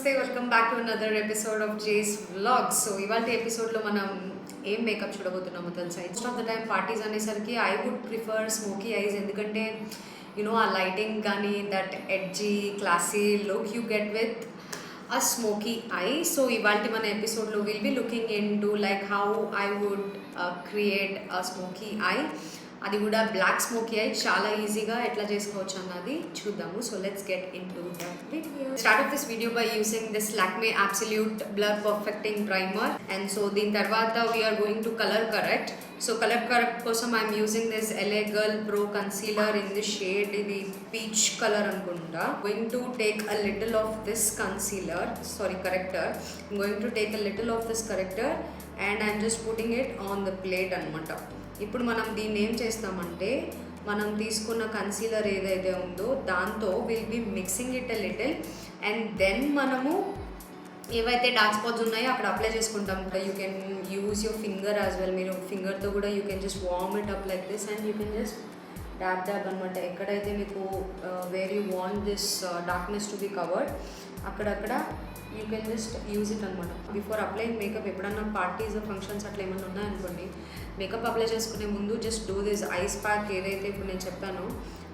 Namaste, welcome back to another episode of Jay's Vlogs. So, ఇవాల్టి ఎపిసోడ్లో మనం ఏం మేకప్ చూడబోతున్నామో తెలుసా. Most of the time parties అనేసరికి I would prefer smoky eyes, ఎందుకంటే ఆ లైటింగ్ కానీ that edgy classy look you get with a smoky eye. So ivalti mana episode lo we'll be looking into like how I would create a smoky eye. అది కూడా black smoky I చాలా ఈజీగా ఎట్లా చేసుకోవచ్చు అన్నది చూద్దాము. So let's get into the video. Start off this video by using this Lakme absolute blur perfecting primer. And so దీని తర్వాత we're going to colour correct. సో కలర్ కరెక్ట్ కోసం I'm using this LA Girl Pro concealer in the shade ఇది peach colour అనుకుంటా. Going to take a little of this concealer, sorry corrector. Going to take a little of this corrector and I'm just putting it on the plate అనమాట. ఇప్పుడు మనం దీన్ని ఏం చేస్తామంటే మనం తీసుకున్న కన్సీలర్ ఏదైతే ఉందో దాంతో will be mixing it a little and then మనము ఏవైతే డార్క్ స్పాట్స్ ఉన్నాయో అక్కడ అప్లై చేసుకుంటాం. You can use your finger as well. మీరు ఫింగర్తో కూడా you can just warm it up like this and you can just dab అనమాట. ఎక్కడైతే మీకు where you want this darkness to be covered అక్కడక్కడ you can just use it అనమాట. Before applying makeup ఎప్పుడన్నా parties functions అట్లా ఏమైనా ఉన్నాయనుకోండి, makeup apply చేసుకునే ముందు just do this ice pack ఏదైతే ఇప్పుడు నేను చెప్పానో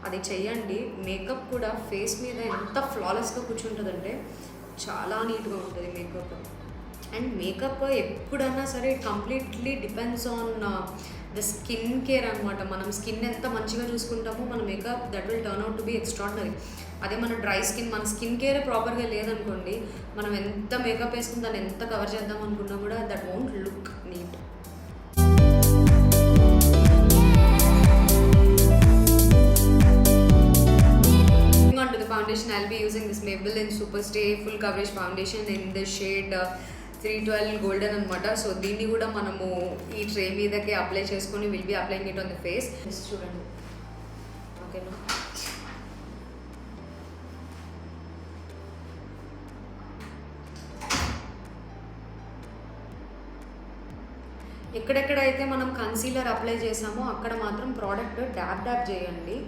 అది చెయ్యండి. మేకప్ కూడా ఫేస్ మీద ఎంత ఫ్లాలెస్గా కూర్చుంటుందంటే చాలా నీట్గా ఉంటుంది మేకప్. అండ్ మేకప్ ఎప్పుడన్నా సరే completely depends on the skin care అనమాట. మనం స్కిన్ ఎంత మంచిగా చూసుకుంటామో మన makeup that will turn out to be extraordinary. అదే మన డ్రై స్కిన్, మన స్కిన్ కేర్ ప్రాపర్గా లేదనుకోండి, మనం ఎంత మేకప్ వేసుకుని దాన్ని ఎంత కవర్ చేద్దాం అనుకున్నా కూడా that won't look neat. On to the foundation, I'll be using this Maybelline Superstay Full Coverage Foundation in the shade 312 Golden అనమాట. సో దీన్ని కూడా మనము ఈ ట్రే మీదకి అప్లై చేసుకొని will be applying it on the face. చూడండి, ఓకేనా? ఎక్కడెక్కడైతే మనం కన్సీలర్ అప్లై చేసామో అక్కడ మాత్రం ప్రోడక్ట్ డాబ్ చేయండి.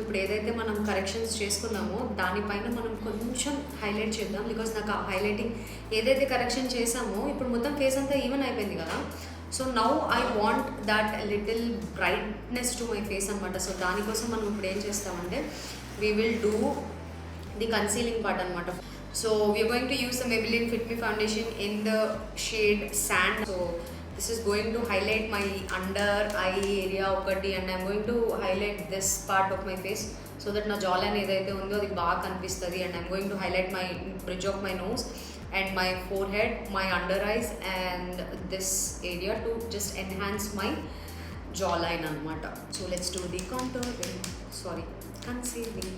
ఇప్పుడు ఏదైతే మనం కరెక్షన్స్ చేసుకున్నామో దానిపైన మనం కొంచెం హైలైట్ చేద్దాం. బికాస్ నాకు ఆ హైలైటింగ్ ఏదైతే కరెక్షన్ చేసామో ఇప్పుడు మొత్తం ఫేస్ అంతా ఈవెన్ అయిపోయింది కదా. So now I want that little brightness to my face అనమాట. సో దానికోసం మనం ఇప్పుడు ఏం చేస్తామంటే we will do the concealing part అనమాట. So we're going to use the Maybelline Fit Me foundation in the shade sand. So this is going to highlight my under eye area ఒకటి and I'm going to highlight this part of my face so that నా jawline ఏదైతే ఉందో అది బాగా కనిపిస్తుంది. and I'm going to highlight my bridge of my nose and my forehead, my under eyes and this area to just enhance my jawline అనమాట. So let's do the concealing.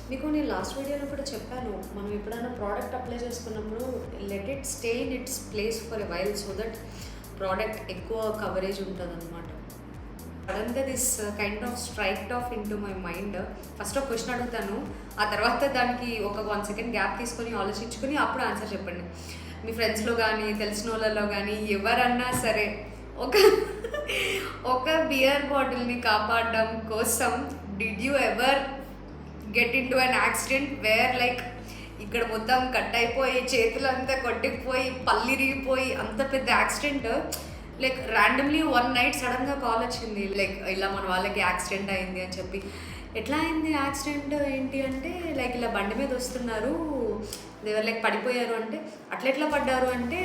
మీకు నేను last వీడియోలో కూడా చెప్పాను, మనం ఎప్పుడైనా ప్రోడక్ట్ అప్లై చేసుకున్నప్పుడు let it stay in its place for a while so that product ఎక్కువ కవరేజ్ ఉంటుంది అనమాట. సడన్గా this kind of striked of in to my mind. First ఒక క్వశ్చన్ అడుగుతాను, ఆ తర్వాత దానికి ఒక 1 సెకండ్ గ్యాప్ తీసుకొని ఆలోచించుకొని అప్పుడు ఆన్సర్ చెప్పండి. మీ ఫ్రెండ్స్లో కానీ తెలిసిన వాళ్ళలో కానీ ఎవరన్నా సరే ఒక బియర్ బాటిల్ని కాపాడడం కోసం did you ever get in to an accident where like ఇక్కడ మొత్తం కట్ అయిపోయి చేతులంతా కొట్టుకుపోయి పల్లిరిగిపోయి అంత పెద్ద accident, like randomly one night సడన్గా కాల్ వచ్చింది లైక్ ఇలా మన వాళ్ళకి యాక్సిడెంట్ అయింది అని చెప్పి. ఎట్లా అయింది యాక్సిడెంట్ ఏంటి అంటే లైక్ ఇలా బండి మీద వస్తున్నారు, దేవర్ లైక్ పడిపోయారు అంటే అట్లెట్లా పడ్డారు అంటే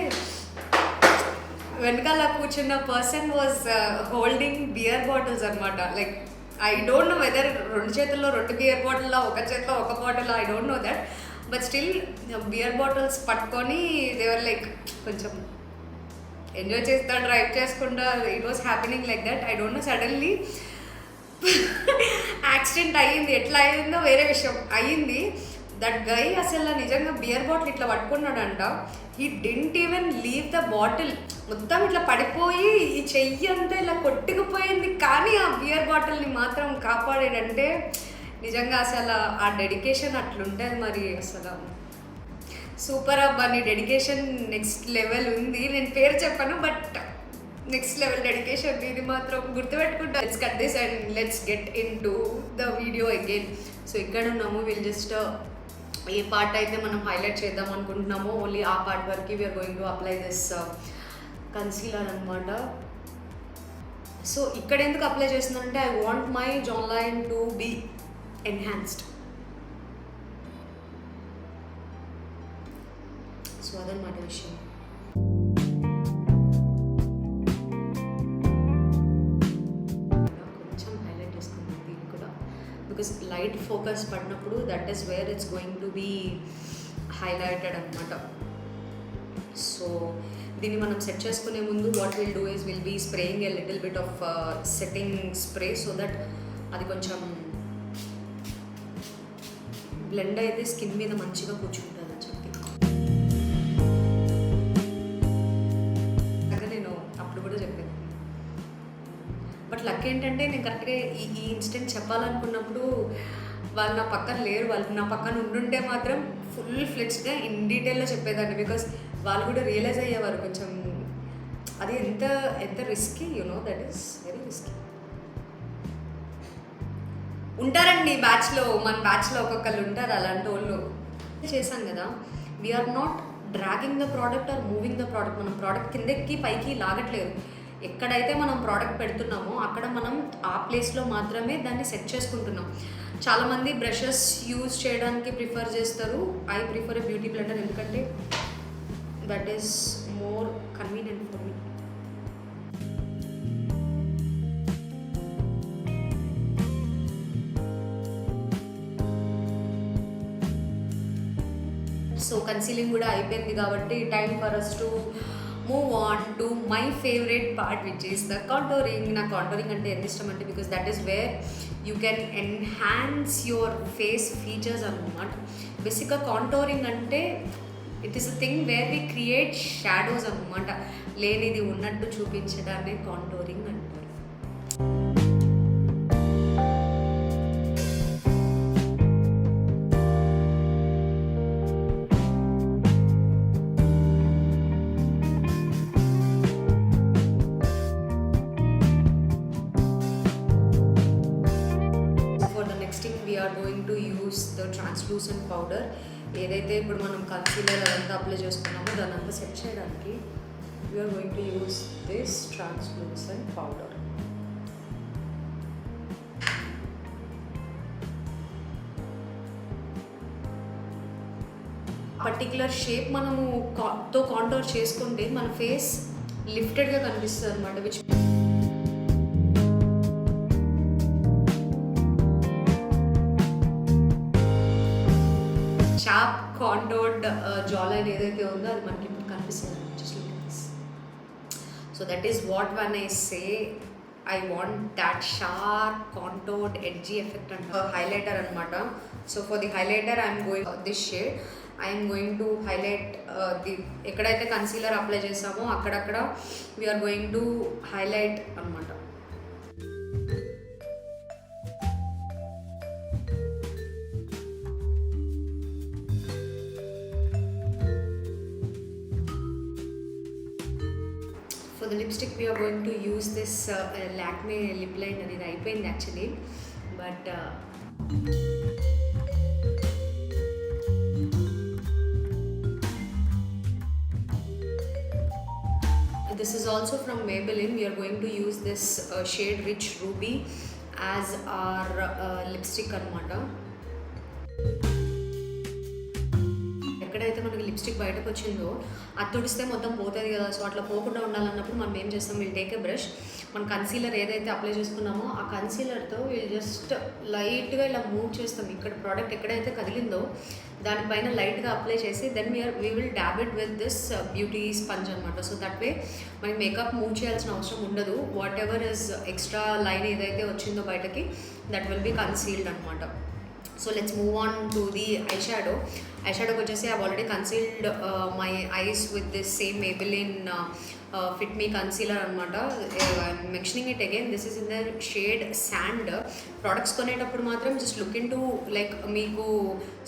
వెనకాల కూర్చున్న person was holding beer bottles అనమాట. Like I don't know whether 2 చేతుల్లో 2 బియర్ బాటిల్లో ఒక చేతిలో ఒక bottle, I don't know that, but still beer bottles పట్టుకొని దేవర్ లైక్ కొంచెం ఎంజాయ్ చేస్తా డ్రైవ్ చేసుకుంటా. It was happening like that. I don't know, suddenly accident అయ్యింది. ఎట్లా అయ్యిందో వేరే విషయం అయ్యింది, దట్ గై అసలు నిజంగా బియర్ బాటిల్ ఇట్లా పట్టుకున్నాడంట. He didn't even leave the bottle. మొత్తం ఇట్లా పడిపోయి ఈ చెయ్యి అంతా ఇలా కొట్టుకుపోయింది, కానీ ఆ బియర్ బాటిల్ని మాత్రం కాపాడాడంటే నిజంగా అసలు ఆ డెడికేషన్ అట్లుంటుంది. మరి అసలు సూపర్ అబ్బా, నీ డెడికేషన్ నెక్స్ట్ లెవెల్ ఉంది. నేను పేరు చెప్పాను, బట్ నెక్స్ట్ లెవెల్ డెడికేషన్ ఇది మాత్రం గుర్తుపెట్టుకుంటా. Let's cut this and let's get in to the video again. So ఇక్కడ ఉన్నాము, వీళ్ళు జస్ట్ ఏ పార్ట్ అయితే మనం హైలైట్ చేద్దాం అనుకుంటున్నామో ఓన్లీ ఆ పార్ట్ వరకు we're going to apply this concealer అనమాట. సో ఇక్కడ ఎందుకు అప్లై చేస్తున్నానంటే I want my jaw line to be enhanced. So అదనమాట విషయం. కొంచెం హైలైట్ చేసుకుంటాం దీన్ని కూడా, బికాస్ లైట్ ఫోకస్ పడినప్పుడు that is where it's going to be highlighted అనమాట. సో దీన్ని మనం సెట్ చేసుకునే ముందు what will do is will be spraying a little bit of setting spray so that అది కొంచెం బ్లెండ్ అయితే స్కిన్ మీద మంచిగా కూర్చుంటుంది అని చెప్పి. అదే నేను అప్పుడు కూడా చెప్పాను. బట్ లక్ ఏంటంటే నేను కరెక్ట్గా ఈ ఇన్సిడెంట్ చెప్పాలనుకున్నప్పుడు వాళ్ళు నా పక్కన లేరు. వాళ్ళు నా పక్కన ఉండుంటే మాత్రం ఫుల్ ఫ్లెడ్జ్గా ఇన్ డీటెయిల్లో చెప్పేదాన్ని, బికాస్ వాళ్ళు కూడా రియలైజ్ అయ్యేవారు కొంచెం అది ఎంత risky, that is very risky. ఉంటారండి బ్యాచ్లో, మన బ్యాచ్లో ఒక్కొక్కరు ఉంటారు అలాంటి వాళ్ళు. చేశాం కదా, we're not dragging the product or moving the product. మనం ప్రోడక్ట్ కిందకి పైకి లాగట్లేదు. ఎక్కడైతే మనం ప్రోడక్ట్ పెడుతున్నామో అక్కడ మనం ఆ ప్లేస్లో మాత్రమే దాన్ని సెట్ చేసుకుంటున్నాం. చాలామంది బ్రషెస్ యూజ్ చేయడానికి ప్రిఫర్ చేస్తారు. I prefer a beauty blender, ఎందుకంటే that is more convenient for me. So concealing కూడా అయిపోయింది కాబట్టి time for us to move on to my favourite part which is the contouring. నాకు contouring అంటే ఎంత ఇష్టం అంటే because that is where you can enhance your face features అన్నమాట. బేసిక్గా కాంటోరింగ్ అంటే it is a thing where we create shadows అన్నమాట. లేనిది ఉన్నట్టు చూపించడాన్ని కాంటోరింగ్ అంటారు. We're going to use the translucent powder. ఏదైతే ఇప్పుడు మనం కన్సీలర్ అదంతా అప్లై చేసుకున్నామో దాన్ని అంతా సెట్ చేయడానికి we're going to use this translucent powder. Particular shape మనము తో కాంటోర్ చేసుకుంటే మన ఫేస్ లిఫ్టెడ్గా కనిపిస్తుంది అనమాట. విచ్ షార్ప్ కాంటోర్డ్ జా లైన్ ఏదైతే ఉందో అది మనకి ఇప్పుడు కనిపిస్తుంది. Just like this. So that is what one I say I want that sharp contoured edgy effect అంట. హైలైటర్ అనమాట. So for the highlighter I'm going this shade. I'm going to highlight the ఎక్కడైతే concealer apply చేసామో అక్కడక్కడ we're going to highlight అనమాట. For the lipstick we are going to use this Lakme lip liner. అనేది అయిపోయింది actually, but this is also from Maybelline. We are going to use this shade Rich Ruby as our lipstick అనమాట. ఎక్కడైతే మనకి lipstick బయటకు వచ్చిందో అది తుడిస్తే మొత్తం పోతుంది కదా. సో అట్లా పోకుండా ఉండాలన్నప్పుడు మనం ఏం చేస్తాం, వీల్ టేక్ ఎ బ్రష్. మన కన్సీలర్ ఏదైతే అప్లై చేసుకున్నామో ఆ కన్సీలర్తో వీల్ జస్ట్ లైట్గా ఇలా మూవ్ చేస్తాం. ఇక్కడ ప్రోడక్ట్ ఎక్కడైతే కదిలిందో దానిపైన లైట్గా అప్లై చేసి then we will dab it with this beauty sponge అనమాట. సో దట్ వే మనకి మేకప్ మూవ్ చేయాల్సిన అవసరం ఉండదు. Whatever is extra line ఏదైతే వచ్చిందో బయటకి దట్ విల్ బీ కన్సీల్డ్ అనమాట. So let's move on to the ఐషాడోకి వచ్చేసి I already concealed my eyes with this same Maybelline fit me concealer అనమాట. I'm mentioning it again, this is in the shade sand. Products కొనేటప్పుడు మాత్రం just look in to like మీకు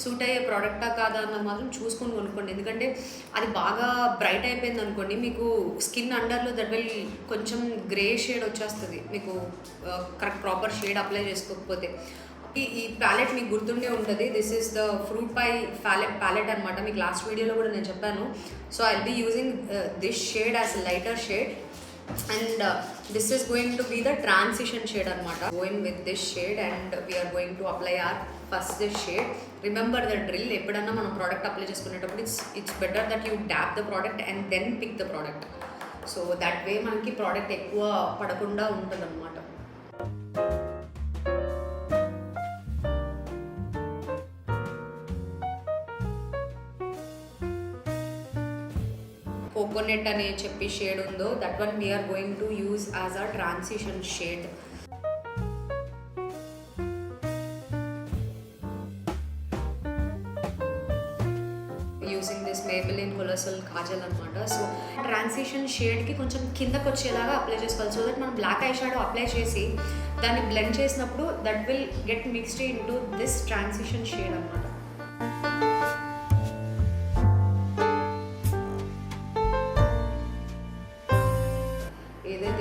suit అయ్యే ప్రోడక్టా కాదా అన్నది మాత్రం చూసుకొని కొనుక్కోండి. ఎందుకంటే అది బాగా బ్రైట్ అయిపోయింది అనుకోండి, మీకు స్కిన్ అండర్లో దట్ విల్ కొంచెం గ్రే షేడ్ వచ్చేస్తుంది మీకు కరెక్ట్ ప్రాపర్ షేడ్ అప్లై చేసుకోకపోతే. ఈ ప్యాలెట్ మీకు గుర్తుండే ఉంటుంది, this is the fruit pie palette అనమాట. మీకు లాస్ట్ వీడియోలో కూడా నేను చెప్పాను. So I will be using this shade as lighter shade and this is going to be the transition shade అనమాట. Going with this shade and we're going to apply or first this shade. Remember the drill, ఎప్పుడన్నా మనం product apply చేసుకునేటప్పుడు it's better that you dab the product and then pick the product. So that way మనకి product ఎక్కువ పడకుండా ఉంటుంది అనమాట. Coconut అనే చెప్పి షేడ్ ఉందో that one we're going to use as a transition shade. Using this Maybelline Colossal Kajal అనమాట. So transition షేడ్కి కొంచెం కిందకు వచ్చేలాగా అప్లై చేసుకోవాలి. సో దట్ మనం బ్లాక్ ఐ షాడో అప్లై చేసి దాన్ని బ్లెండ్ చేసినప్పుడు that will get mixed in to this transition shade అనమాట.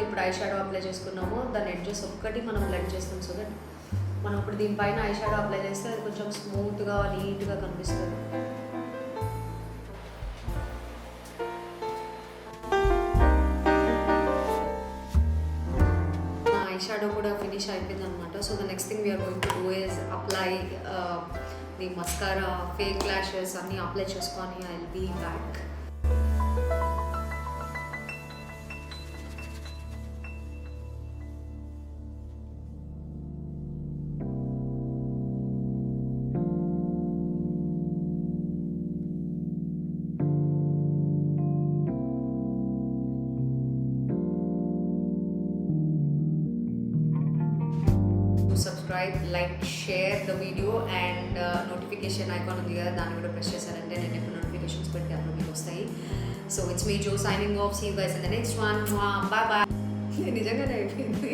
ఇప్పుడు ఐ షాడో అప్లై చేసుకున్నామో దాని ఎడ్జెస్ ఒక్కటి మనం బ్లెండ్ చేస్తాం. సో దట్ మనం ఇప్పుడు దీనిపైన ఐ షాడో అప్లై చేస్తే అది కొంచెం స్మూత్గా నీట్గా కనిపిస్తుంది. ఐ షాడో కూడా ఫినిష్ అయిపోయింది అనమాట. So the next thing we're going to do is apply the mascara, fake lashes అన్నీ అప్లై చేసుకొని I will be back. Subscribe, like, share the video and notification icon ఉంది కదా దాన్ని కూడా ప్రెస్ చేశారంటే నేను ఎప్పుడు నోటిఫికేషన్స్ పెడితే అప్పుడు మీకు వస్తాయి. So it's me Jo signing off. See you guys in the next one. Bye bye. నిజంగానే అయిపోయింది.